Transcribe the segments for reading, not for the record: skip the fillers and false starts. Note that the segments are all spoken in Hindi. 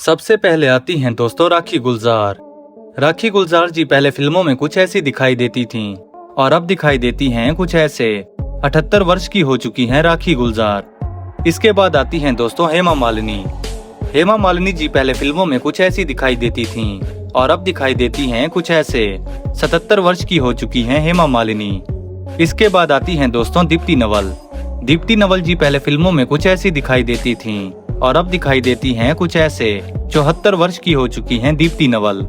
सबसे पहले आती हैं दोस्तों राखी गुलजार। राखी गुलजार जी पहले फिल्मों में कुछ ऐसी दिखाई देती थीं और अब दिखाई देती हैं कुछ ऐसे। 78 वर्ष की हो चुकी हैं राखी गुलजार। इसके बाद आती हैं दोस्तों हेमा मालिनी। हेमा मालिनी जी पहले फिल्मों में कुछ ऐसी दिखाई देती थीं और अब दिखाई देती हैं कुछ ऐसे। 77 वर्ष की हो चुकी हैं हेमा मालिनी। इसके बाद आती हैं दोस्तों दीप्ति नवल। दीप्ति नवल जी पहले फिल्मों में कुछ ऐसी दिखाई देती थीं और अब दिखाई देती हैं कुछ ऐसे। 74 वर्ष की हो चुकी हैं दीप्ति नवल।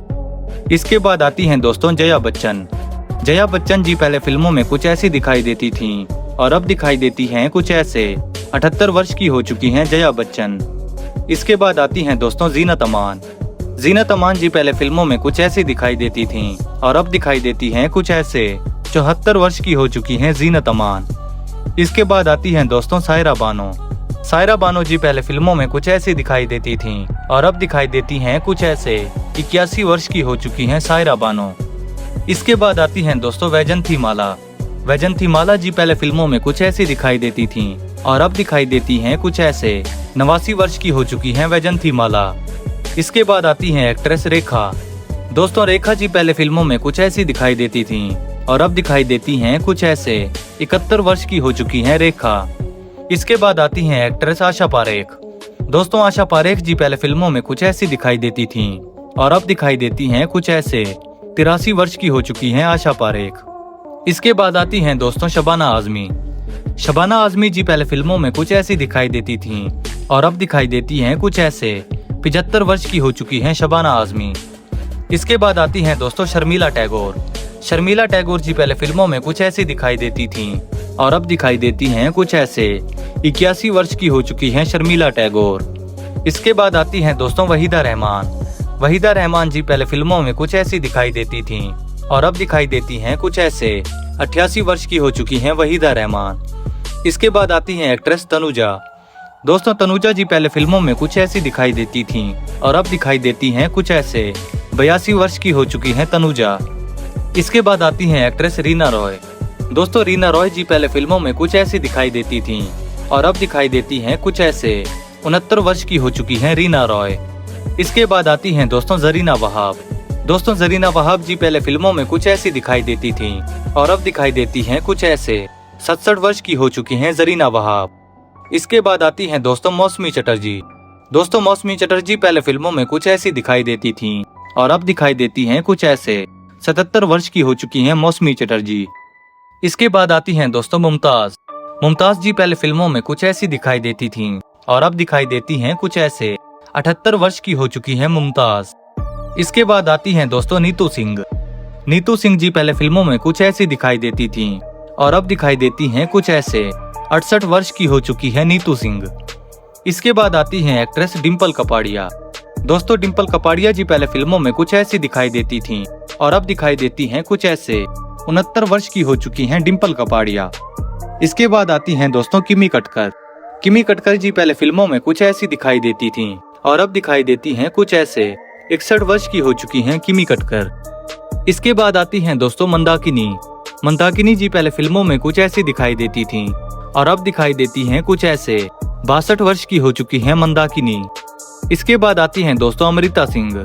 इसके बाद आती हैं दोस्तों जया बच्चन। जया बच्चन जी पहले फिल्मों में कुछ ऐसी दिखाई देती थीं और अब दिखाई देती हैं कुछ ऐसे। 78 वर्ष की हो चुकी हैं जया बच्चन। इसके बाद आती हैं दोस्तों जीनत अमान। जीनत अमान जी पहले फिल्मों में कुछ ऐसी दिखाई देती थीं और अब दिखाई देती हैं कुछ ऐसे। 74 वर्ष की हो चुकी हैं जीनत अमान। इसके बाद आती हैं दोस्तों सायरा बानो। सायरा बानो जी पहले फिल्मों में कुछ ऐसी दिखाई देती थीं और अब दिखाई देती हैं कुछ ऐसे। 81 वर्ष की हो चुकी हैं सायरा बानो। इसके बाद आती हैं दोस्तों वैजंती माला। वैजंती माला जी पहले फिल्मों में कुछ ऐसी दिखाई देती थीं और अब दिखाई देती हैं कुछ ऐसे। 89 वर्ष की हो चुकी हैं वैजंती माला। इसके बाद आती हैं एक्ट्रेस रेखा। दोस्तों रेखा जी पहले फिल्मों में कुछ ऐसी दिखाई देती थीं और अब दिखाई देती हैं कुछ ऐसे। 71 वर्ष की हो चुकी हैं रेखा। इसके बाद आती हैं एक्ट्रेस आशा पारेख। दोस्तों आशा पारेख जी पहले फिल्मों में कुछ ऐसी दिखाई देती थीं और अब दिखाई देती हैं कुछ ऐसे। 83 वर्ष की हो चुकी हैं आशा पारेख। इसके बाद आती हैं दोस्तों शबाना आजमी। शबाना आजमी जी पहले फिल्मों में कुछ ऐसी दिखाई देती थीं और अब दिखाई देती हैं कुछ ऐसे। 75 वर्ष की हो चुकी हैं शबाना आजमी। इसके बाद आती हैं दोस्तों शर्मिला टैगोर। शर्मिला टैगोर जी पहले फिल्मों में कुछ ऐसी दिखाई देती थीं और अब दिखाई देती हैं कुछ ऐसे। 81 वर्ष की हो चुकी हैं शर्मिला टैगोर। इसके बाद आती हैं दोस्तों वहीदा रहमान। वहीदा रहमान जी पहले फिल्मों में कुछ ऐसी दिखाई देती थीं और अब दिखाई देती हैं कुछ ऐसे। 88 वर्ष की हो चुकी हैं वहीदा रहमान। इसके बाद आती हैं एक्ट्रेस तनुजा। दोस्तों तनुजा जी पहले फिल्मों में कुछ ऐसी दिखाई देती थीं और अब दिखाई देती हैं कुछ ऐसे। 82 वर्ष की हो चुकी हैं तनुजा। इसके बाद आती हैं एक्ट्रेस रीना रॉय। दोस्तों रीना रॉय जी पहले फिल्मों में कुछ ऐसी दिखाई देती थीं और अब दिखाई देती हैं कुछ ऐसे। 69 वर्ष की हो चुकी हैं रीना रॉय। इसके बाद आती हैं दोस्तों जरीना वहाब। दोस्तों जरीना वहाब जी पहले फिल्मों में कुछ ऐसी दिखाई देती थीं और अब दिखाई देती हैं कुछ ऐसे। 67 वर्ष की हो चुकी हैं जरीना वहाब। इसके बाद आती हैं दोस्तों मौसमी चटर्जी। दोस्तों मौसमी चटर्जी पहले फिल्मों में कुछ ऐसी दिखाई देती थीं और अब दिखाई देती हैं कुछ ऐसे। 77 वर्ष की हो चुकी हैं मौसमी चटर्जी। इसके बाद आती हैं दोस्तों मुमताज। मुमताज जी पहले फिल्मों में कुछ ऐसी दिखाई देती थीं और अब दिखाई देती हैं कुछ ऐसे। 78 वर्ष की हो चुकी हैं मुमताज। इसके बाद आती हैं दोस्तों नीतू सिंह। नीतू सिंह जी पहले फिल्मों में कुछ ऐसी दिखाई देती थीं और अब दिखाई देती हैं कुछ ऐसे। 68 वर्ष की हो चुकी है नीतू सिंह। इसके बाद आती हैं एक्ट्रेस डिम्पल कपाड़िया। दोस्तों डिम्पल कपाड़िया जी पहले फिल्मों में कुछ ऐसी दिखाई देती थीं और अब दिखाई देती हैं कुछ ऐसे। 69 वर्ष की हो चुकी हैं डिम्पल कपाड़िया। इसके बाद आती हैं दोस्तों किमी कटकर। किमी कटकर जी पहले फिल्मों में कुछ ऐसी दिखाई देती थीं और अब दिखाई देती हैं कुछ ऐसे। 61 वर्ष की हो चुकी हैं किमी कटकर। इसके बाद आती हैं दोस्तों मंदाकिनी। मंदाकिनी जी पहले फिल्मों में कुछ ऐसी दिखाई देती थीं और अब दिखाई देती हैं कुछ ऐसे। 62 वर्ष की हो चुकी हैं मंदाकिनी। इसके बाद आती हैं दोस्तों अमृता सिंह।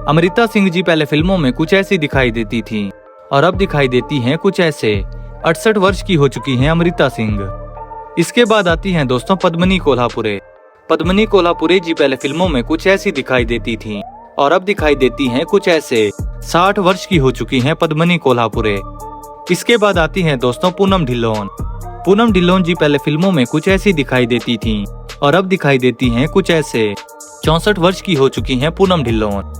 अमृता सिंह जी पहले फिल्मों में कुछ ऐसी दिखाई देती थीं और अब दिखाई देती हैं कुछ ऐसे। 68 वर्ष की हो चुकी हैं अमृता सिंह। इसके बाद आती हैं दोस्तों पद्मिनी कोल्हापुरे। पद्मिनी कोल्हापुरे जी पहले फिल्मों में कुछ ऐसी दिखाई देती थीं और अब दिखाई देती हैं कुछ ऐसे। 60 वर्ष की हो चुकी हैं पद्मिनी कोल्हापुरे। इसके बाद आती हैं दोस्तों पूनम ढिल्लोन। पूनम ढिल्लोन जी पहले फिल्मों में कुछ ऐसी दिखाई देती थीं और अब दिखाई देती हैं कुछ ऐसे। 64 वर्ष की हो चुकी हैं पूनम ढिल्लोन।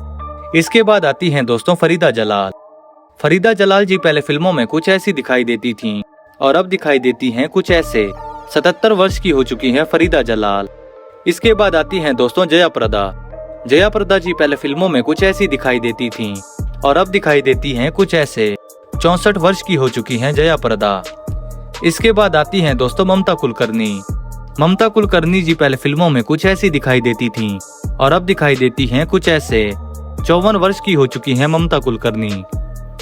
इसके बाद आती हैं दोस्तों फरीदा जलाल। फरीदा जलाल जी पहले फिल्मों में कुछ ऐसी दिखाई देती थीं और अब दिखाई देती हैं कुछ ऐसे। 77 वर्ष की हो चुकी हैं फरीदा जलाल। इसके बाद आती हैं दोस्तों जया प्रदा। जया प्रदा जी पहले फिल्मों में कुछ ऐसी दिखाई देती थीं और अब दिखाई देती हैं कुछ ऐसे। 64 वर्ष की हो चुकी हैं जया प्रदा। इसके बाद आती हैं दोस्तों ममता कुलकर्णी। ममता कुलकर्णी जी पहले फिल्मों में कुछ ऐसी दिखाई देती थीं और अब दिखाई देती हैं कुछ ऐसे। 54 वर्ष की हो चुकी हैं ममता कुलकर्णी।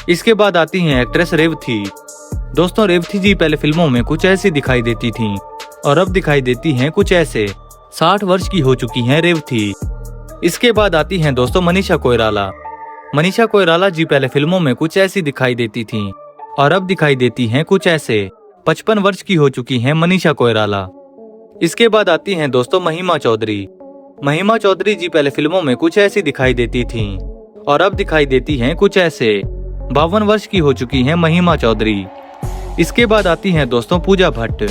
इसके बाद आती हैं एक्ट्रेस रेवती। दोस्तों रेवती जी पहले फिल्मों में कुछ ऐसी दिखाई देती थीं और अब दिखाई देती हैं कुछ ऐसे। 60 वर्ष की हो चुकी हैं रेवती। इसके बाद आती हैं दोस्तों मनीषा कोइराला। मनीषा कोइराला जी पहले फिल्मों में कुछ ऐसी दिखाई देती थीं और अब दिखाई देती हैं कुछ ऐसे। 55 वर्ष की हो चुकी हैं मनीषा कोइराला। इसके बाद आती हैं दोस्तों महिमा चौधरी। महिमा चौधरी जी पहले फिल्मों में कुछ ऐसी दिखाई देती थीं और अब दिखाई देती हैं कुछ ऐसे। 52 वर्ष की हो चुकी हैं महिमा चौधरी। इसके बाद आती हैं दोस्तों पूजा भट्ट।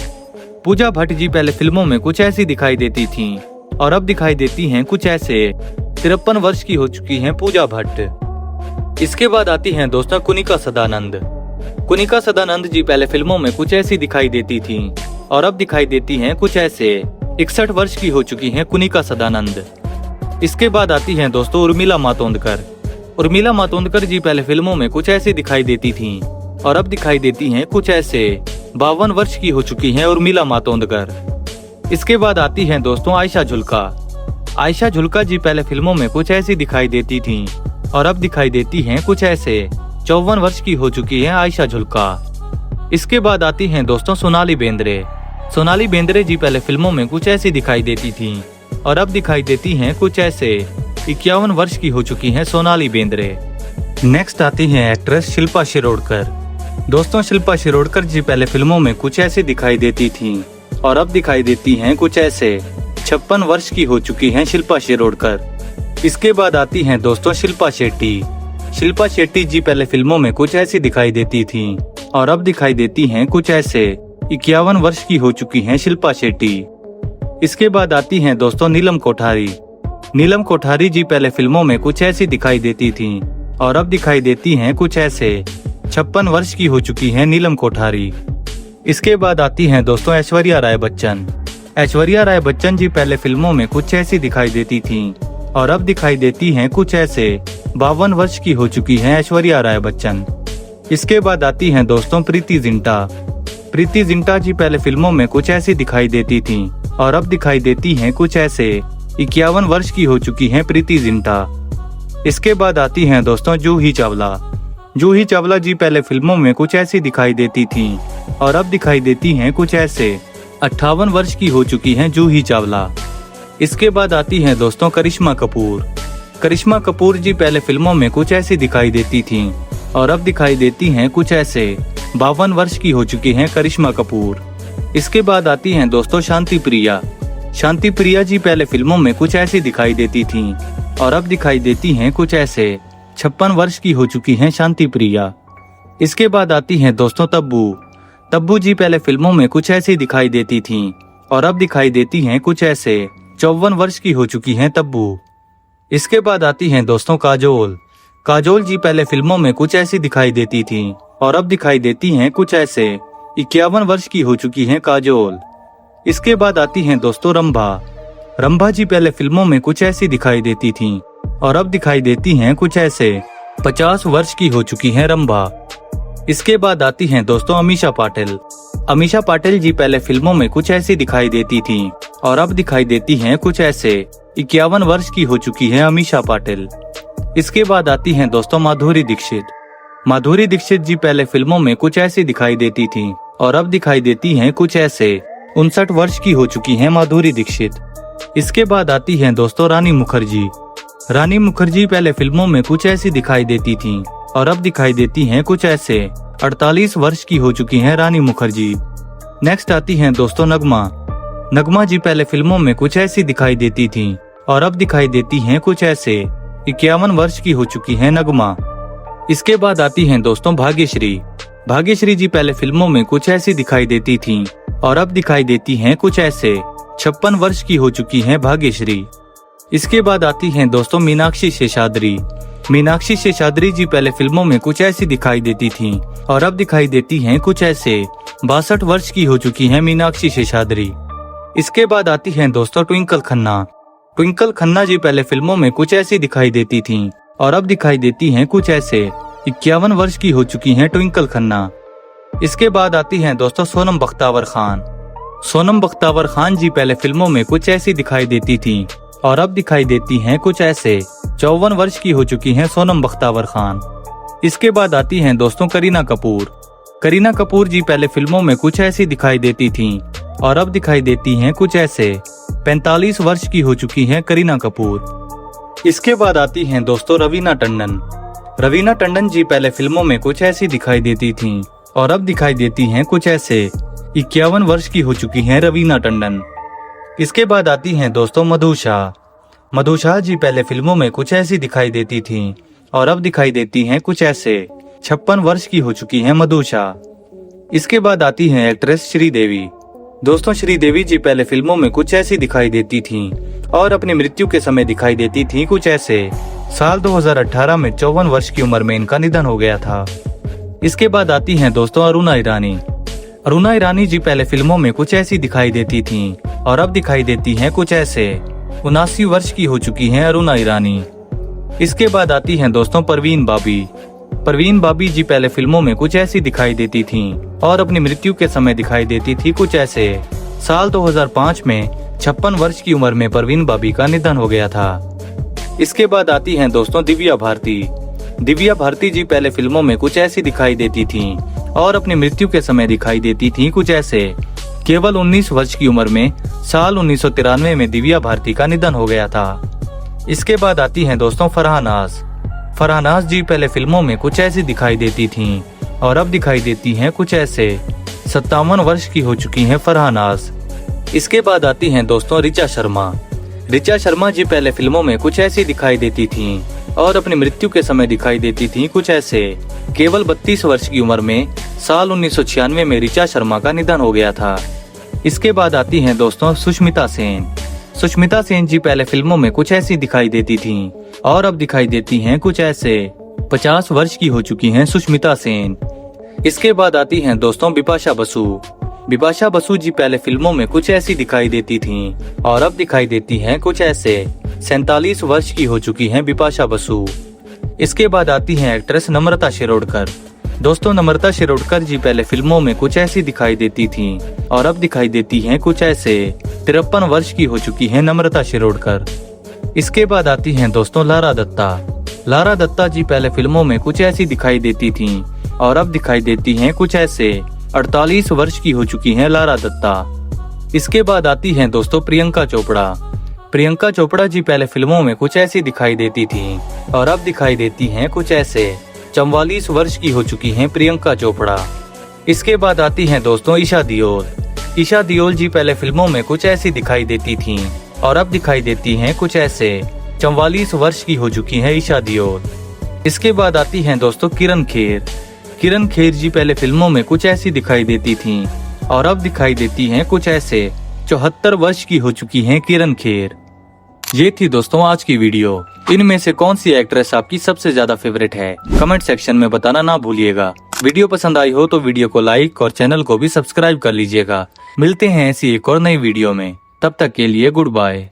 पूजा भट्ट जी पहले फिल्मों में कुछ ऐसी दिखाई देती थीं और अब दिखाई देती हैं कुछ ऐसे। 53 वर्ष की हो चुकी हैं पूजा भट्ट। इसके बाद आती हैं दोस्तों कुनिका सदानंद। कुनिका सदानंद जी पहले फिल्मों में कुछ ऐसी दिखाई देती थीं और अब दिखाई देती हैं कुछ ऐसे। 61 वर्ष की हो चुकी हैं कुनिका सदानंद। इसके बाद आती हैं दोस्तों उर्मिला मातोंडकर। उर्मिला मातोंडकर जी पहले फिल्मों में कुछ ऐसी दिखाई देती थीं और अब दिखाई देती हैं कुछ ऐसे। 52 वर्ष की हो चुकी हैं उर्मिला मातोंडकर। इसके बाद आती हैं दोस्तों आयशा झुल्का। आयशा झुल्का जी पहले फिल्मों में कुछ ऐसी दिखाई देती थीं और अब दिखाई देती हैं कुछ ऐसे। 54 वर्ष की हो चुकी है आयशा झुल्का। इसके बाद आती हैं दोस्तों सोनाली बेंद्रे। सोनाली बेंद्रे जी पहले फिल्मों में कुछ ऐसी दिखाई देती थीं और अब दिखाई देती हैं कुछ ऐसे। 51 वर्ष की हो चुकी हैं सोनाली बेंद्रे। नेक्स्ट आती हैं एक्ट्रेस शिल्पा शिरोडकर। दोस्तों शिल्पा शिरोडकर जी पहले फिल्मों में कुछ ऐसी दिखाई देती थीं और अब दिखाई देती हैं कुछ ऐसे। 56 वर्ष की हो चुकी हैं शिल्पा शिरोडकर। इसके बाद आती हैं दोस्तों शिल्पा शेट्टी। शिल्पा शेट्टी जी पहले फिल्मों में कुछ ऐसी दिखाई देती थीं और अब दिखाई देती हैं कुछ ऐसे। 51 वर्ष की हो चुकी हैं शिल्पा शेट्टी। इसके बाद आती हैं दोस्तों नीलम कोठारी। नीलम कोठारी जी पहले फिल्मों में कुछ ऐसी दिखाई देती थीं और अब दिखाई देती हैं कुछ ऐसे। 56 वर्ष की हो चुकी हैं नीलम कोठारी। इसके बाद आती हैं दोस्तों ऐश्वर्या राय बच्चन। ऐश्वर्या राय बच्चन जी पहले फिल्मों में कुछ ऐसी दिखाई देती थीं और अब दिखाई देती हैं कुछ ऐसे। 52 वर्ष की हो चुकी हैं ऐश्वर्या राय बच्चन। इसके बाद आती हैं दोस्तों प्रीति जिंटा। प्रीति जिंटा जी पहले फिल्मों में कुछ ऐसी दिखाई देती थीं और अब दिखाई देती हैं कुछ ऐसे। 51 वर्ष की हो चुकी हैं प्रीति जिंटा। इसके बाद आती हैं दोस्तों जूही चावला। जूही चावला जी पहले फिल्मों में कुछ ऐसी दिखाई देती थीं और अब दिखाई देती हैं कुछ ऐसे। 58 वर्ष की हो चुकी हैं जूही चावला। इसके बाद आती हैं दोस्तों करिश्मा कपूर। करिश्मा कपूर जी पहले फिल्मों में कुछ ऐसी दिखाई देती थीं और अब दिखाई देती हैं कुछ ऐसे। 52 वर्ष की हो चुकी हैं करिश्मा कपूर। इसके बाद आती हैं दोस्तों शांति प्रिया। शांति प्रिया जी पहले फिल्मों में कुछ ऐसी दिखाई देती थीं और अब दिखाई देती हैं कुछ ऐसे। 56 वर्ष की हो चुकी हैं शांति प्रिया। इसके बाद आती हैं दोस्तों तब्बू। तब्बू जी पहले फिल्मों में कुछ ऐसी दिखाई देती थीं और अब दिखाई देती हैं कुछ ऐसे। 54 वर्ष की हो चुकी हैं तब्बू। इसके बाद आती हैं दोस्तों काजोल। काजोल जी पहले फिल्मों में कुछ ऐसी दिखाई देती थीं और अब दिखाई देती हैं कुछ ऐसे। 51 वर्ष की हो चुकी हैं काजोल। इसके बाद आती हैं दोस्तों रंभा। रंभा जी पहले फिल्मों में कुछ ऐसी दिखाई देती थीं और अब दिखाई देती हैं कुछ ऐसे। 50 वर्ष की हो चुकी हैं रंभा। इसके बाद आती हैं दोस्तों अमीषा पाटिल। अमीषा पाटिल जी पहले फिल्मों में कुछ ऐसी दिखाई देती थीं और अब दिखाई देती हैं कुछ ऐसे। 51 वर्ष की हो चुकी है अमीषा पाटिल। इसके बाद आती हैं दोस्तों माधुरी दीक्षित। माधुरी दीक्षित जी पहले फिल्मों में कुछ ऐसी दिखाई देती थीं और अब दिखाई देती हैं कुछ ऐसे। 59 वर्ष की हो चुकी हैं माधुरी दीक्षित। इसके बाद आती हैं दोस्तों रानी मुखर्जी। रानी मुखर्जी पहले फिल्मों में कुछ ऐसी दिखाई देती थीं और अब दिखाई देती हैं कुछ ऐसे। 48 वर्ष की हो चुकी हैं रानी मुखर्जी। नेक्स्ट आती हैं दोस्तों नगमा। नगमा जी पहले फिल्मों में कुछ ऐसी दिखाई देती थीं और अब दिखाई देती हैं कुछ ऐसे। 51 वर्ष की हो चुकी हैं नगमा। इसके बाद आती हैं दोस्तों भाग्यश्री। भाग्यश्री जी पहले फिल्मों में कुछ ऐसी दिखाई देती थीं और अब दिखाई देती हैं कुछ ऐसे। 56 वर्ष की हो चुकी हैं भाग्यश्री। इसके बाद आती हैं दोस्तों मीनाक्षी शेषाद्री। मीनाक्षी शेषाद्री जी पहले फिल्मों में कुछ ऐसी दिखाई देती थीं और अब दिखाई देती हैं कुछ ऐसे। 62 वर्ष की हो चुकी हैं मीनाक्षी शेषाद्री। इसके बाद आती हैं दोस्तों ट्विंकल खन्ना। ट्विंकल खन्ना जी पहले फिल्मों में कुछ ऐसी दिखाई देती थीं और अब दिखाई देती हैं कुछ ऐसे। 51 वर्ष की हो चुकी हैं ट्विंकल खन्ना। इसके बाद आती हैं दोस्तों सोनम बख्तावर खान। सोनम बख्तावर खान जी पहले फिल्मों में कुछ ऐसी दिखाई देती थीं और अब दिखाई देती हैं कुछ ऐसे। 54 वर्ष की हो चुकी हैं सोनम बख्तावर खान। इसके बाद आती हैं दोस्तों करीना कपूर। करीना कपूर जी पहले फिल्मों में कुछ ऐसी दिखाई देती थीं और अब दिखाई देती हैं कुछ ऐसे। 45 वर्ष की हो चुकी हैं करीना कपूर। इसके बाद आती हैं दोस्तों रवीना टंडन। रवीना टंडन जी पहले फिल्मों में कुछ ऐसी दिखाई देती थीं और अब दिखाई देती हैं कुछ ऐसे। 51 वर्ष की हो चुकी हैं रवीना टंडन। इसके बाद आती हैं दोस्तों मधु शाह। मधु शाह जी पहले फिल्मों में कुछ ऐसी दिखाई देती थीं और अब दिखाई देती हैं कुछ ऐसे। 56 वर्ष की हो चुकी हैं मधु शाह। इसके बाद आती हैं एक्ट्रेस श्रीदेवी। दोस्तों श्रीदेवी जी पहले फिल्मों में कुछ ऐसी दिखाई देती थीं और अपनी मृत्यु के समय दिखाई देती थीं कुछ ऐसे। साल 2018 में 54 वर्ष की उम्र में इनका निधन हो गया था। इसके बाद आती हैं दोस्तों अरुणा ईरानी। अरुणा ईरानी जी पहले फिल्मों में कुछ ऐसी दिखाई देती थीं और अब दिखाई देती हैं कुछ ऐसे। 79 वर्ष की हो चुकी हैं अरुणा ईरानी। इसके बाद आती हैं दोस्तों परवीन बाबी। परवीन बाबी जी पहले फिल्मों में कुछ ऐसी दिखाई देती थीं और अपनी मृत्यु के समय दिखाई देती थी कुछ ऐसे। साल 2005 में 56 वर्ष की उम्र में परवीन बाबी का निधन हो गया था। इसके बाद आती हैं दोस्तों दिव्या भारती। दिव्या भारती जी पहले फिल्मों में कुछ ऐसी दिखाई देती थीं और अपनी मृत्यु के समय दिखाई देती थीं कुछ ऐसे। केवल 19 वर्ष की उम्र में साल 1993 में दिव्या भारती का निधन हो गया था। इसके बाद आती हैं दोस्तों फरहा नाज़। फरहा नाज़ जी पहले फिल्मों में कुछ ऐसी दिखाई देती थीं और अब दिखाई देती हैं कुछ ऐसे। 57 वर्ष की हो चुकी हैं फरहा नाज़। इसके बाद आती हैं दोस्तों ऋचा शर्मा। ऋचा शर्मा जी पहले फिल्मों में कुछ ऐसी दिखाई देती थीं और अपनी मृत्यु के समय दिखाई देती थीं कुछ ऐसे। केवल 32 वर्ष की उम्र में साल 1996 में ऋचा शर्मा का निधन हो गया था। इसके बाद आती हैं दोस्तों सुष्मिता सेन। सुष्मिता सेन जी पहले फिल्मों में कुछ ऐसी दिखाई देती थीं और अब दिखाई देती हैं कुछ ऐसे। 50 वर्ष की हो चुकी हैं सुष्मिता सेन। इसके बाद आती हैं दोस्तों बिपाशा बसु। बिपाशा बसु जी पहले फिल्मों में कुछ ऐसी दिखाई देती थीं और अब दिखाई देती हैं कुछ ऐसे। 47 वर्ष की हो चुकी हैं बिपाशा बसु। इसके बाद आती हैं एक्ट्रेस नम्रता शिरोडकर। दोस्तों नम्रता शिरोडकर जी पहले फिल्मों में कुछ ऐसी दिखाई देती थीं और अब दिखाई देती हैं कुछ ऐसे। 53 वर्ष की हो चुकी हैं नम्रता शिरोडकर। इसके बाद आती हैं दोस्तों लारा दत्ता। लारा दत्ता जी पहले फिल्मों में कुछ ऐसी दिखाई देती थीं और अब दिखाई देती हैं कुछ ऐसे। 48 वर्ष की हो चुकी हैं लारा दत्ता। इसके बाद आती हैं दोस्तों प्रियंका चोपड़ा। प्रियंका चोपड़ा जी पहले फिल्मों में कुछ ऐसी दिखाई देती थीं और अब दिखाई देती हैं कुछ ऐसे। 44 वर्ष की हो चुकी हैं प्रियंका चोपड़ा। इसके बाद आती हैं दोस्तों ईशा दियोल। ईशा दियोल जी पहले फिल्मों में कुछ ऐसी दिखाई देती थीं और अब दिखाई देती हैं कुछ ऐसे। 44 वर्ष की हो चुकी हैं ईशा दियोल। इसके बाद आती हैं दोस्तों किरण खेर। किरण खेर जी पहले फिल्मों में कुछ ऐसी दिखाई देती थीं और अब दिखाई देती हैं कुछ ऐसे। 74 वर्ष की हो चुकी हैं किरण खेर। ये थी दोस्तों आज की वीडियो। इनमें से कौन सी एक्ट्रेस आपकी सबसे ज्यादा फेवरेट है, कमेंट सेक्शन में बताना ना भूलिएगा। वीडियो पसंद आई हो तो वीडियो को लाइक और चैनल को भी सब्सक्राइब कर लीजिएगा। मिलते हैं ऐसी एक और नई वीडियो में, तब तक के लिए गुड बाय।